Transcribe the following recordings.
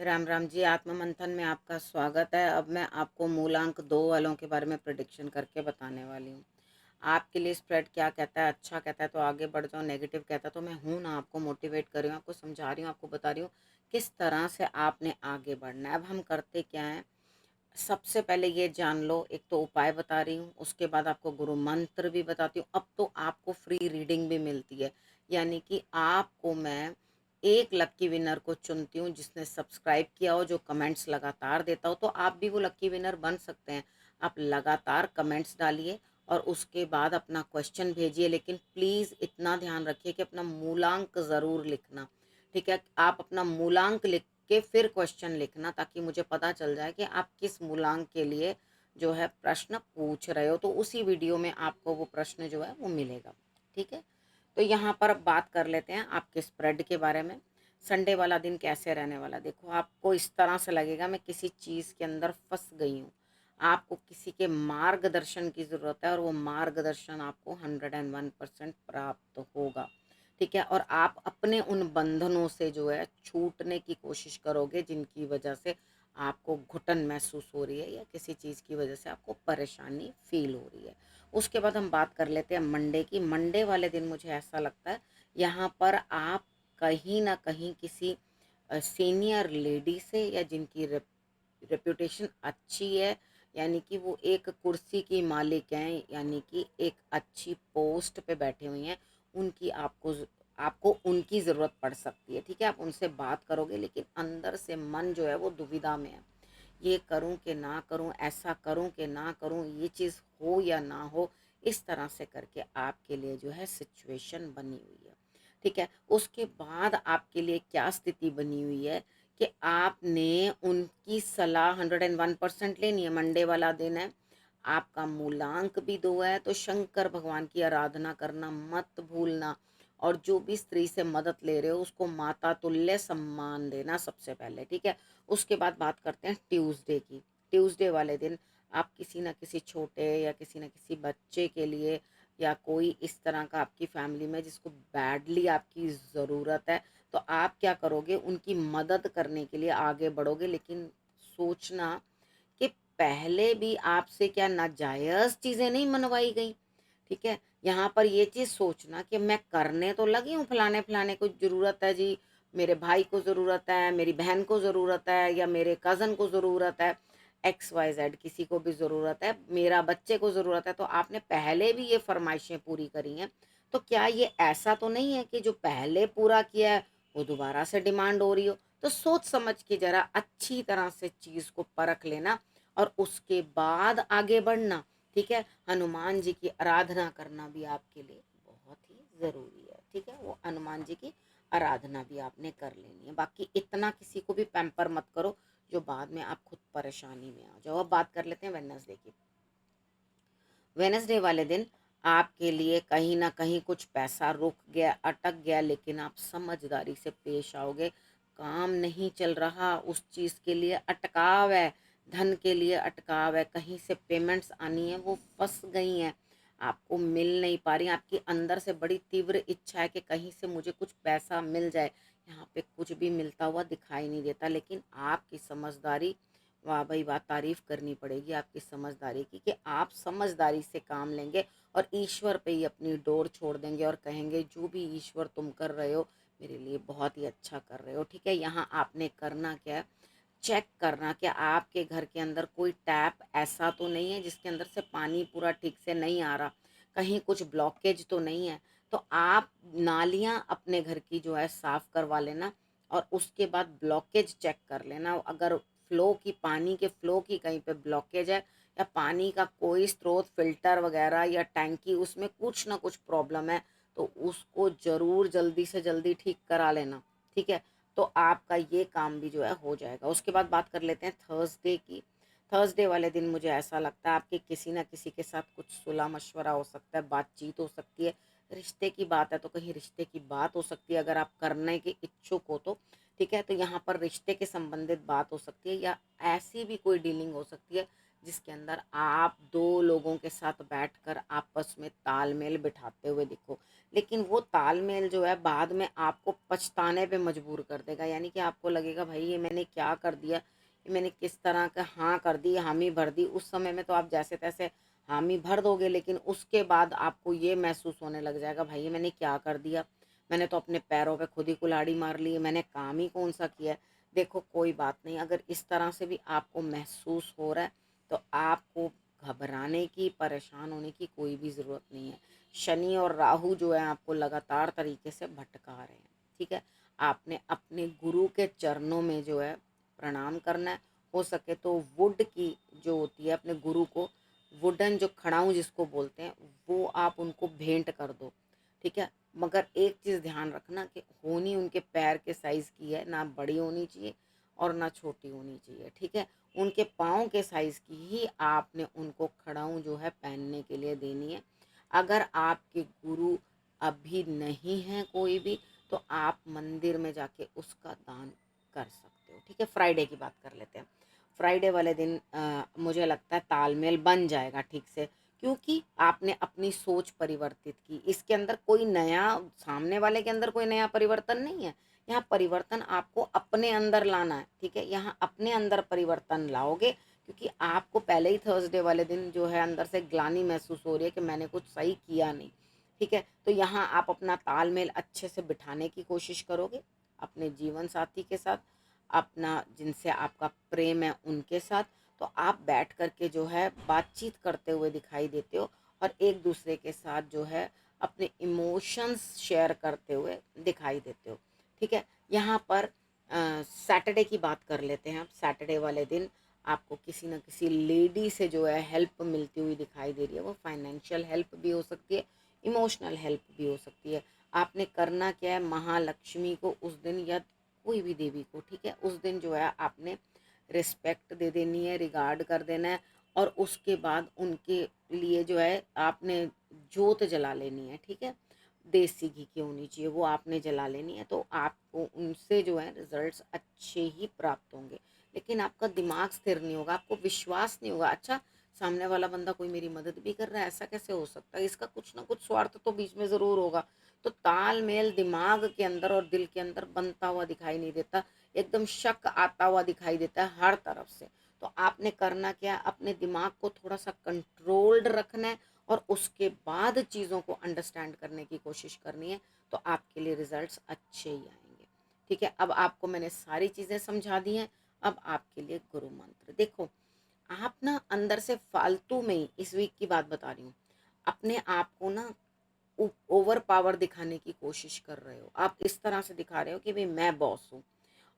राम राम जी। आत्म मंथन में आपका स्वागत है। अब मैं आपको मूलांक 2 वालों के बारे में प्रेडिक्शन करके बताने वाली हूँ। आपके लिए स्प्रेड क्या कहता है, अच्छा कहता है तो आगे बढ़ जाओ, नेगेटिव कहता है तो मैं हूँ ना, आपको मोटिवेट कर रही हूँ, आपको समझा रही हूँ, आपको बता रही हूँ किस तरह से आपने आगे बढ़ना है। अब हम करते क्या हैं, सबसे पहले ये जान लो, एक तो उपाय बता रही हूँ, उसके बाद आपको गुरु मंत्र भी बताती हूँ। अब तो आपको फ्री रीडिंग भी मिलती है, यानी कि आपको मैं एक लक्की विनर को चुनती हूँ जिसने सब्सक्राइब किया हो, जो कमेंट्स लगातार देता हो। तो आप भी वो लक्की विनर बन सकते हैं। आप लगातार कमेंट्स डालिए और उसके बाद अपना क्वेश्चन भेजिए, लेकिन प्लीज़ इतना ध्यान रखिए कि अपना मूलांक ज़रूर लिखना। ठीक है, आप अपना मूलांक लिख के फिर क्वेश्चन लिखना, ताकि मुझे पता चल जाए कि आप किस मूलांक के लिए जो है प्रश्न पूछ रहे हो। तो उसी वीडियो में आपको वो प्रश्न जो है वो मिलेगा। ठीक है, तो यहाँ पर अब बात कर लेते हैं आपके स्प्रेड के बारे में। संडे वाला दिन कैसे रहने वाला, देखो आपको इस तरह से लगेगा मैं किसी चीज़ के अंदर फंस गई हूँ। आपको किसी के मार्गदर्शन की ज़रूरत है और वो मार्गदर्शन आपको 101% प्राप्त होगा। ठीक है, और आप अपने उन बंधनों से जो है छूटने की कोशिश करोगे जिनकी वजह से आपको घुटन महसूस हो रही है या किसी चीज़ की वजह से आपको परेशानी फील हो रही है। उसके बाद हम बात कर लेते हैं मंडे की। मंडे वाले दिन मुझे ऐसा लगता है यहाँ पर आप कहीं ना कहीं किसी सीनियर लेडी से, या जिनकी रेप्यूटेशन अच्छी है, यानी कि वो एक कुर्सी की मालिक हैं, यानी कि एक अच्छी पोस्ट पे बैठे हुई हैं, उनकी आपको उनकी ज़रूरत पड़ सकती है। ठीक है, आप उनसे बात करोगे लेकिन अंदर से मन जो है वो दुविधा में है। ये करूं कि ना करूं, ऐसा करूं कि ना करूं, ये चीज़ हो या ना हो, इस तरह से करके आपके लिए जो है सिचुएशन बनी हुई है। ठीक है, उसके बाद आपके लिए क्या स्थिति बनी हुई है कि आपने उनकी सलाह 101% लेनी है। मंडे वाला दिन है, आपका मूलांक भी 2 है, तो शंकर भगवान की आराधना करना मत भूलना। और जो भी स्त्री से मदद ले रहे हो उसको माता तुल्य सम्मान देना सबसे पहले। ठीक है, उसके बाद बात करते हैं ट्यूसडे की। ट्यूसडे वाले दिन आप किसी ना किसी छोटे या किसी ना किसी बच्चे के लिए, या कोई इस तरह का आपकी फैमिली में जिसको बैडली आपकी ज़रूरत है, तो आप क्या करोगे, उनकी मदद करने के लिए आगे बढ़ोगे। लेकिन सोचना कि पहले भी आपसे क्या नाजायज़ चीज़ें नहीं मनवाई गई। ठीक है, यहाँ पर ये चीज़ सोचना कि मैं करने तो लगी हूँ, फलाने फलाने को ज़रूरत है जी, मेरे भाई को ज़रूरत है, मेरी बहन को ज़रूरत है, या मेरे कज़न को ज़रूरत है, एक्स वाई जेड किसी को भी ज़रूरत है, मेरा बच्चे को ज़रूरत है, तो आपने पहले भी ये फरमाइशें पूरी करी हैं। तो क्या ये ऐसा तो नहीं है कि जो पहले पूरा किया है वो दोबारा से डिमांड हो रही हो? तो सोच समझ के ज़रा अच्छी तरह से चीज़ को परख लेना और उसके बाद आगे बढ़ना। ठीक है, हनुमान जी की आराधना करना भी आपके लिए बहुत ही ज़रूरी है। ठीक है, वो हनुमान जी की आराधना भी आपने कर लेनी है। बाकी इतना किसी को भी पैम्पर मत करो जो बाद में आप खुद परेशानी में आ जाओ। अब बात कर लेते हैं वेडनेसडे की। वेडनेसडे वाले दिन आपके लिए कहीं ना कहीं कुछ पैसा रुक गया, अटक गया, लेकिन आप समझदारी से पेश आओगे। काम नहीं चल रहा, उस चीज़ के लिए अटकाव है, धन के लिए अटकाव है, कहीं से पेमेंट्स आनी है वो फंस गई हैं, आपको मिल नहीं पा रही। आपकी अंदर से बड़ी तीव्र इच्छा है कि कहीं से मुझे कुछ पैसा मिल जाए। यहाँ पे कुछ भी मिलता हुआ दिखाई नहीं देता, लेकिन आपकी समझदारी, वाह भाई वाह, तारीफ करनी पड़ेगी आपकी समझदारी की कि आप समझदारी से काम लेंगे और ईश्वर पे ही अपनी डोर छोड़ देंगे और कहेंगे जो भी ईश्वर तुम कर रहे हो मेरे लिए बहुत ही अच्छा कर रहे हो। ठीक है, यहाँ आपने करना क्या है, चेक करना कि आपके घर के अंदर कोई टैप ऐसा तो नहीं है जिसके अंदर से पानी पूरा ठीक से नहीं आ रहा, कहीं कुछ ब्लॉकेज तो नहीं है। तो आप नालियाँ अपने घर की जो है साफ़ करवा लेना और उसके बाद ब्लॉकेज चेक कर लेना। अगर फ्लो की, पानी के फ्लो की कहीं पे ब्लॉकेज है, या पानी का कोई स्रोत, फिल्टर वगैरह या टैंकी, उसमें कुछ ना कुछ प्रॉब्लम है, तो उसको ज़रूर जल्दी से जल्दी ठीक करा लेना। ठीक है, तो आपका ये काम भी जो है हो जाएगा। उसके बाद बात कर लेते हैं थर्सडे की। थर्सडे वाले दिन मुझे ऐसा लगता है आपके किसी ना किसी के साथ कुछ सुलह मशवरा हो सकता है, बातचीत हो सकती है, रिश्ते की बात है तो कहीं रिश्ते की बात हो सकती है अगर आप करने के इच्छुक हो तो। ठीक है, तो यहाँ पर रिश्ते के संबंधित बात हो सकती है, या ऐसी भी कोई डीलिंग हो सकती है जिसके अंदर आप 2 लोगों के साथ बैठकर आपस में तालमेल बिठाते हुए दिखो। लेकिन वो तालमेल जो है बाद में आपको पछताने पे मजबूर कर देगा, यानी कि आपको लगेगा भाई ये मैंने क्या कर दिया, ये मैंने किस तरह का हाँ कर दी, हामी भर दी। उस समय में तो आप जैसे-तैसे हामी भर दोगे, लेकिन उसके बाद आपको ये महसूस होने लग जाएगा भाई ये मैंने क्या कर दिया, मैंने तो अपने पैरों पे खुद ही कुल्हाड़ी मार ली है, मैंने काम ही कौन-सा किया है। देखो कोई बात नहीं, अगर इस तरह से भी आपको महसूस हो रहा है तो आपको घबराने की, परेशान होने की कोई भी ज़रूरत नहीं है। शनि और राहु जो है आपको लगातार तरीके से भटका रहे हैं, ठीक है? आपने अपने गुरु के चरणों में जो है प्रणाम करना है। हो सके तो वुड की जो होती है, अपने गुरु को वुडन जो खड़ाऊँ जिसको बोलते हैं, वो आप उनको भेंट कर दो, ठीक है? मगर एक चीज़ ध्यान रखना कि होनी उनके पैर के साइज़ की है, ना बड़ी होनी चाहिए और ना छोटी होनी चाहिए, ठीक है? उनके पाँव के साइज़ की ही आपने उनको खड़ाऊँ जो है पहनने के लिए देनी है। अगर आपके गुरु अभी नहीं हैं कोई भी, तो आप मंदिर में जाके उसका दान कर सकते हो, ठीक है? फ्राइडे की बात कर लेते हैं। फ्राइडे वाले दिन मुझे लगता है तालमेल बन जाएगा ठीक से, क्योंकि आपने अपनी सोच परिवर्तित की। इसके अंदर कोई नया, सामने वाले के अंदर कोई नया परिवर्तन नहीं है। यहाँ परिवर्तन आपको अपने अंदर लाना है, ठीक है? यहाँ अपने अंदर परिवर्तन लाओगे, क्योंकि आपको पहले ही थर्सडे वाले दिन जो है अंदर से ग्लानि महसूस हो रही है कि मैंने कुछ सही किया नहीं, ठीक है? तो यहाँ आप अपना तालमेल अच्छे से बिठाने की कोशिश करोगे अपने जीवन साथी के साथ, अपना जिनसे आपका प्रेम है उनके साथ। तो आप बैठ कर के जो है बातचीत करते हुए दिखाई देते हो और एक दूसरे के साथ जो है अपने इमोशंस शेयर करते हुए दिखाई देते हो, ठीक है? यहाँ पर सैटरडे की बात कर लेते हैं। अब सैटरडे वाले दिन आपको किसी न किसी लेडी से जो है हेल्प मिलती हुई दिखाई दे रही है। वो फाइनेंशियल हेल्प भी हो सकती है, इमोशनल हेल्प भी हो सकती है। आपने करना क्या है, महालक्ष्मी को उस दिन या कोई भी देवी को, ठीक है, उस दिन जो है आपने रिस्पेक्ट दे देनी है, रिगार्ड कर देना है और उसके बाद उनके लिए जो है आपने जोत जला लेनी है, ठीक है? देसी घी की होनी चाहिए, वो आपने जला लेनी है। तो आपको उनसे जो है रिजल्ट्स अच्छे ही प्राप्त होंगे। लेकिन आपका दिमाग स्थिर नहीं होगा, आपको विश्वास नहीं होगा, अच्छा सामने वाला बंदा कोई मेरी मदद भी कर रहा है, ऐसा कैसे हो सकता है, इसका कुछ ना कुछ स्वार्थ तो बीच में ज़रूर होगा। तो तालमेल दिमाग के अंदर और दिल के अंदर बनता हुआ दिखाई नहीं देता, एकदम शक आता हुआ दिखाई देता है हर तरफ से। तो आपने करना क्या, अपने दिमाग को थोड़ा सा कंट्रोल्ड रखना है और उसके बाद चीज़ों को अंडरस्टैंड करने की कोशिश करनी है। तो आपके लिए रिजल्ट्स अच्छे ही आएंगे, ठीक है? अब आपको मैंने सारी चीज़ें समझा दी हैं। अब आपके लिए गुरु मंत्र देखो, आप ना अंदर से फालतू में ही, इस वीक की बात बता रही हूँ, अपने आप को ना ओवर पावर दिखाने की कोशिश कर रहे हो। आप इस तरह से दिखा रहे हो कि भाई मैं बॉस हूँ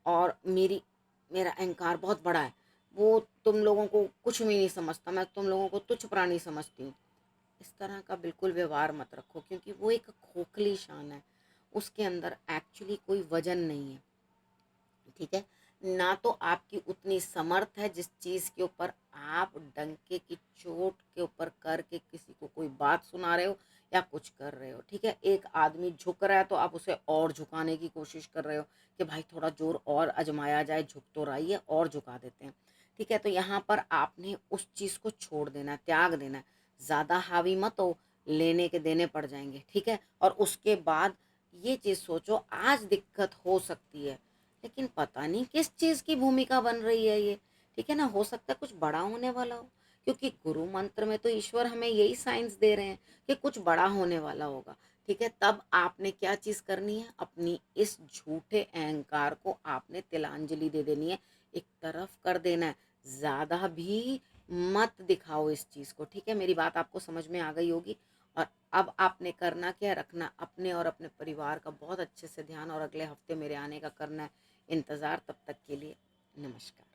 और मेरा अहंकार बहुत बड़ा है, वो तुम लोगों को कुछ भी नहीं समझता, मैं तुम लोगों को तुच्छ प्राणी समझती हूँ। इस तरह का बिल्कुल व्यवहार मत रखो, क्योंकि वो एक खोखली शान है, उसके अंदर एक्चुअली कोई वजन नहीं है, ठीक है? ना तो आपकी उतनी समर्थ है जिस चीज़ के ऊपर आप डंके की चोट के ऊपर करके किसी को कोई बात सुना रहे हो या कुछ कर रहे हो, ठीक है? एक आदमी झुक रहा है तो आप उसे और झुकाने की कोशिश कर रहे हो कि भाई थोड़ा जोर और आजमाया जाए, झुक तो रही है और झुका देते हैं, ठीक है? तो यहाँ पर आपने उस चीज़ को छोड़ देना है, त्याग देना है। ज़्यादा हावी मत हो, लेने के देने पड़ जाएंगे, ठीक है? और उसके बाद ये चीज़ सोचो, आज दिक्कत हो सकती है लेकिन पता नहीं किस चीज़ की भूमिका बन रही है ये, ठीक है ना? हो सकता है कुछ बड़ा होने वाला हो, क्योंकि गुरु मंत्र में तो ईश्वर हमें यही साइंस दे रहे हैं कि कुछ बड़ा होने वाला होगा, ठीक है? तब आपने क्या चीज़ करनी है, अपनी इस झूठे अहंकार को आपने तिलांजलि दे देनी है, एक तरफ कर देना है। ज़्यादा भी मत दिखाओ इस चीज़ को, ठीक है? मेरी बात आपको समझ में आ गई होगी। और अब आपने करना क्या, रखना अपने और अपने परिवार का बहुत अच्छे से ध्यान और अगले हफ्ते मेरे आने का करना है इंतज़ार। तब तक के लिए नमस्कार।